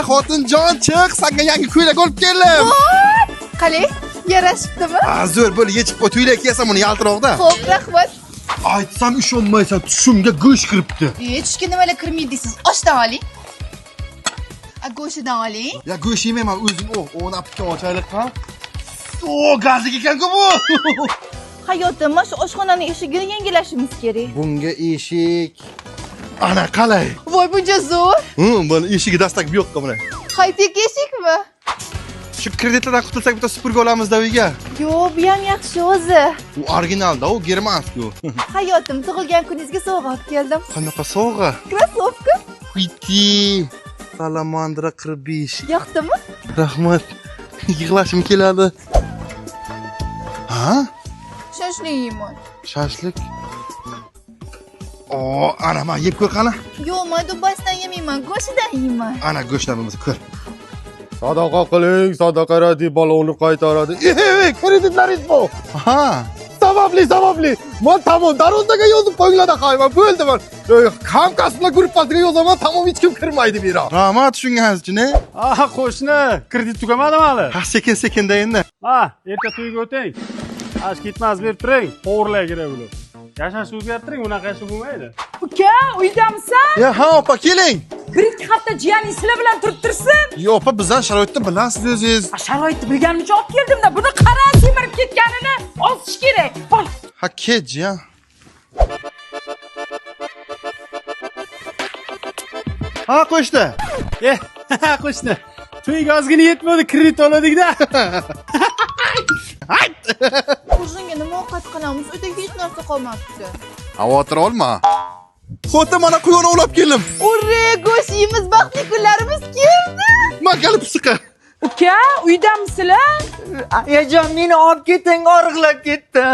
xotinjon chiq, senga yangi ko'ylak olib keldim. Qalay, yarashibdimi? Zo'r bo'lib yechib qo'y, ko'ylak kiyasan buni yaltiroqda. Xo'p, rahmat. Aytsam ishonmaysan, tushimga go'sht kiribdi. Tushga nimalar kirmaydi deysiz? Oshdan oling. Go'shidan oling. Ya go'sht yemayman, o'zim o'napga ochaylik ham. Gazlik ekan-ku bu. Hayotim, mana shu oshxonani eshigini yangilashimiz kerak. Bunga eshik. Ana qalay? Voy, buncha zo'r. Buni eshigi dastak bu yoqqa mana. High-tech eshikmi? Shu kreditlardan qutulsak bitta supurga olamiz-da uyga. Yo'q, bu ham yaxshi o'zi. U originalda, u germanskiy. Hayotim, tug'ilgan kuningizga sovg'a olib keldim. Qanaqa sovg'a? Krossovka. Xuyti. Salamandra 45. Yoqdimi? Rahmat. Yig'lashim keladi. Ha? Shashlik yeyman. Shashlik. Ana men yeb ko'r qani. Yo'q, men dubbasidan yemayman, go'shtidan yeyman. Ana go'shtlarimizni ko'r. Sadaqa qiling, sadaqa radi balonni qaytaradi. Kreditlaringiz bu. Ha. Sababli. Men tamom darvozaga yozib qo'yinglar qayman. Bo'ldi men. Hamkasblar gruppasiga yozaman, tamom hech kim kirmaydi bu yerga. Rahmat tushunganingiz-chi? Qo'shni, kredit tugamadimi hali? Ha, sekin-sekinda endi. Erta to'yga o'ting. Ash ketmas berib turing, to'g'rilay kerak bo'lib. Yashashni o'zgartiring, unaqa yashab bo'lmaydi. Uka, uydamisan? Ya, ha, opa, keling. Kredit hafta jiyaning sizlar bilan turib tursin. Yo, opa, bizdan sharoitni bilasiz o'zingiz. Sharoitni bilganim uchun olib keldim-da. Buni qara semirib ketganini osish kerak. Ol. Ha, kech ya. Ha, qo'shdi. Qo'shni. To'yga ozgina yetmadi, kredit oladik-da. O'zingga nima ovqat qilamiz? Uyda hech narsa qolmabdi. Xavotir olma. Xotin mana quyonni olib keldim. Ure, go'sht yeymiz, baxtli kunlarimiz keldi. Magalib siqa. Uka, uydamisizlar? Ayajon, meni olib keting, og'riqlab ketdi.